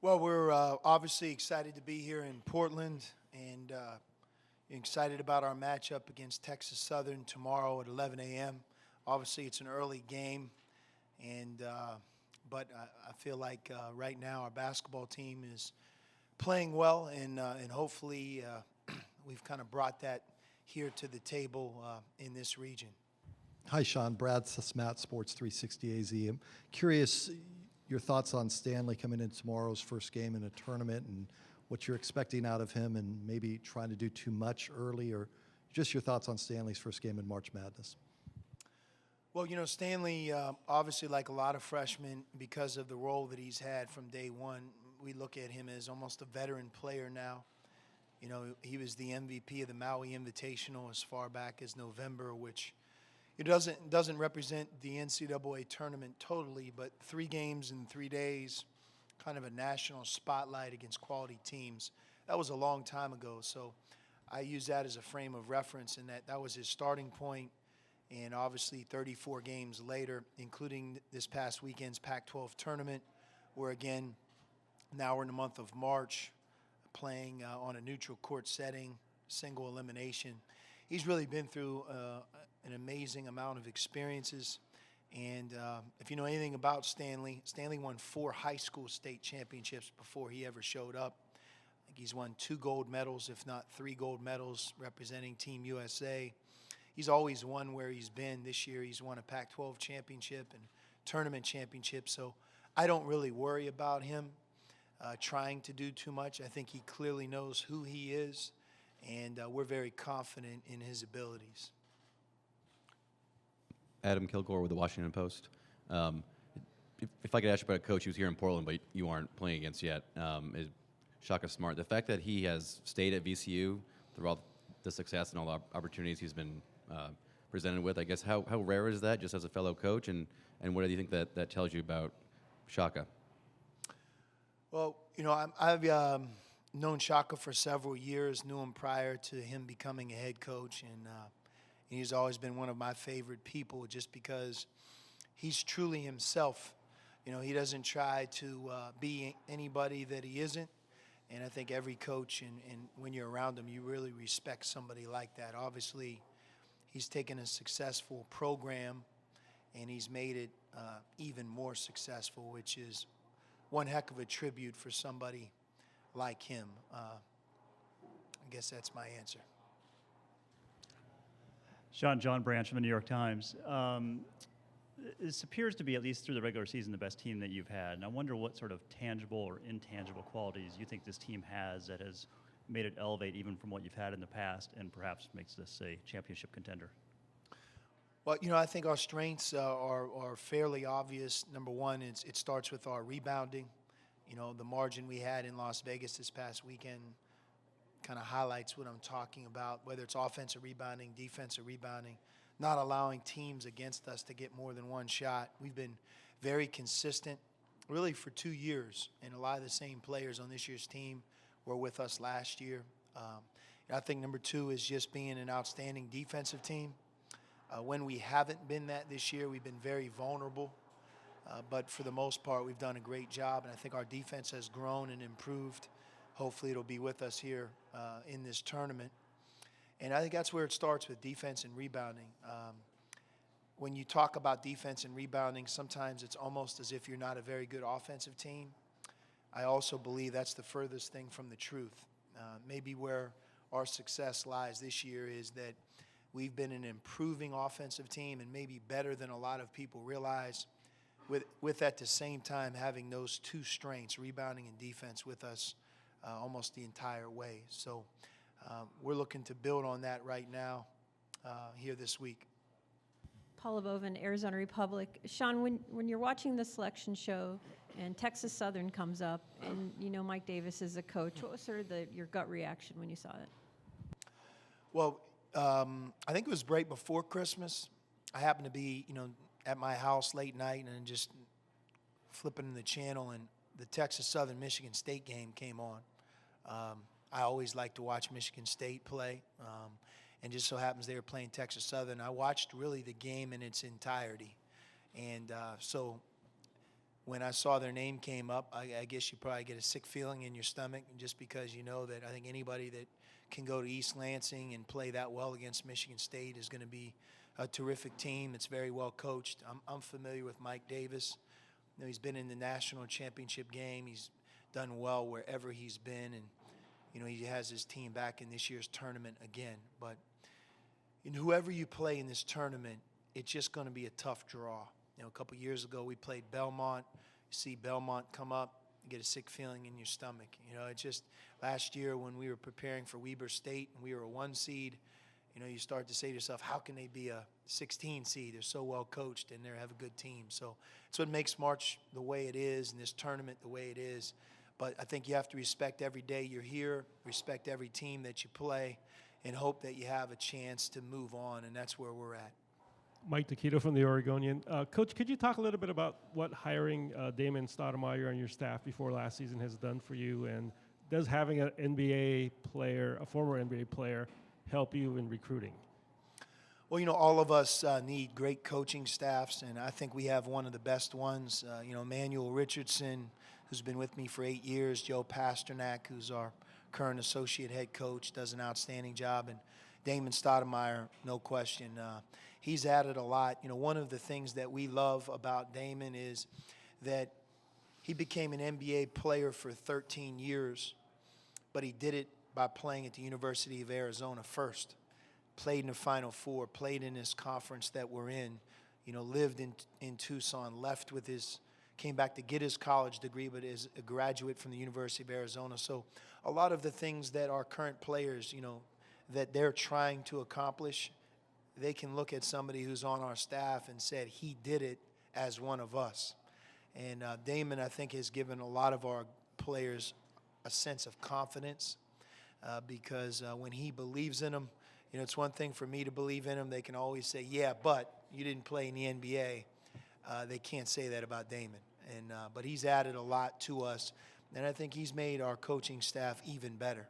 Well, we're obviously excited to be here in Portland and excited about our matchup against Texas Southern tomorrow at 11 a.m. Obviously, it's an early game, and but I feel like right now our basketball team is playing well, and hopefully we've kind of brought that here to the table in this region. Hi, Sean. Brad Sasmat, Sports 360 AZ. I'm curious your thoughts on Stanley coming in tomorrow's first game in a tournament and what you're expecting out of him and maybe trying to do too much early, or just your thoughts on Stanley's first game in March Madness. Well, you know, Stanley, obviously like a lot of freshmen, because of the role that he's had from day one, we look at him as almost a veteran player now. You know, he was the MVP of the Maui Invitational as far back as November, which it doesn't represent the NCAA tournament totally, but 3 games in 3 days, kind of a national spotlight against quality teams. That was a long time ago, so I use that as a frame of reference, and that was his starting point. And obviously 34 games later, including this past weekend's Pac-12 tournament, where again, now we're in the month of March, playing on a neutral court setting, single elimination. He's really been through an amazing amount of experiences. And if you know anything about Stanley, Stanley won 4 high school state championships before he ever showed up. I think he's won 2 gold medals, if not 3 gold medals, representing Team USA. He's always won where he's been. This year he's won a Pac-12 championship and tournament championship. So I don't really worry about him trying to do too much. I think he clearly knows who he is, and we're very confident in his abilities. Adam Kilgore with the Washington Post. If I could ask you about a coach who's here in Portland, but you aren't playing against yet, is Shaka Smart. The fact that he has stayed at VCU throughout the success and all the opportunities he's been presented with, I guess, how rare is that just as a fellow coach, and what do you think that tells you about Shaka? Well, you know, I've known Shaka for several years, knew him prior to him becoming a head coach, and he's always been one of my favorite people just because he's truly himself. You know, he doesn't try to be anybody that he isn't, and I think every coach, and when you're around him, you really respect somebody like that. Obviously, he's taken a successful program, and he's made it even more successful, which is one heck of a tribute for somebody like him. I guess that's my answer. Sean, John Branch from the New York Times. This appears to be, at least through the regular season, the best team that you've had. And I wonder what sort of tangible or intangible qualities you think this team has that has made it elevate even from what you've had in the past and perhaps makes this a championship contender. Well, you know, I think our strengths are fairly obvious. Number one, it starts with our rebounding. You know, the margin we had in Las Vegas this past weekend kind of highlights what I'm talking about, whether it's offensive rebounding, defensive rebounding, not allowing teams against us to get more than one shot. We've been very consistent, really for 2 years, and a lot of the same players on this year's team were with us last year. And I think number 2 is just being an outstanding defensive team. When we haven't been that this year, we've been very vulnerable. But for the most part, we've done a great job, and I think our defense has grown and improved. Hopefully it'll be with us here in this tournament. And I think that's where it starts, with defense and rebounding. When you talk about defense and rebounding, sometimes it's almost as if you're not a very good offensive team. I also believe that's the furthest thing from the truth. Maybe where our success lies this year is that we've been an improving offensive team, and maybe better than a lot of people realize, with at the same time having those 2 strengths, rebounding and defense, with us almost the entire way. So we're looking to build on that right now here this week. Paula Bovin, Arizona Republic. Sean, when you're watching the selection show and Texas Southern comes up, and you know Mike Davis is a coach, what was sort of your gut reaction when you saw it? Well, I think it was right before Christmas. I happened to be, you know, at my house late night and just flipping the channel, and the Texas Southern Michigan State game came on. I always like to watch Michigan State play, and just so happens they were playing Texas Southern. I watched really the game in its entirety, and so when I saw their name came up, I guess you probably get a sick feeling in your stomach just because you know that I think anybody that can go to East Lansing and play that well against Michigan State is going to be a terrific team. It's very well coached. I'm familiar with Mike Davis. You know, he's been in the national championship game. He's done well wherever he's been, and you know, he has his team back in this year's tournament again. But whoever you play in this tournament, it's just going to be a tough draw. You know, a couple years ago we played Belmont. You see Belmont come up, you get a sick feeling in your stomach. You know, it's just last year when we were preparing for Weber State and we were a 1 seed, you know, you start to say to yourself, how can they be a 16 seed? They're so well coached and they have a good team. So it's what makes March the way it is and this tournament the way it is. But I think you have to respect every day you're here, respect every team that you play, and hope that you have a chance to move on, and that's where we're at. Mike Taquito from the Oregonian. Coach, could you talk a little bit about what hiring Damon Stoudemire on your staff before last season has done for you, and does having an NBA player, a former NBA player, help you in recruiting? Well, you know, all of us need great coaching staffs, and I think we have one of the best ones. You know, Manuel Richardson, who's been with me for 8 years, Joe Pasternak, who's our current associate head coach, does an outstanding job, and Damon Stoudemire, no question. He's added a lot. You know, one of the things that we love about Damon is that he became an NBA player for 13 years, but he did it by playing at the University of Arizona first. Played in the Final Four, played in this conference that we're in, you know, lived in Tucson, left with came back to get his college degree, but is a graduate from the University of Arizona. So a lot of the things that our current players, you know, that they're trying to accomplish, they can look at somebody who's on our staff and said he did it as one of us. And Damon, I think, has given a lot of our players a sense of confidence because when he believes in them, you know, it's one thing for me to believe in them. They can always say, yeah, but you didn't play in the NBA. They can't say that about Damon. But he's added a lot to us, and I think he's made our coaching staff even better.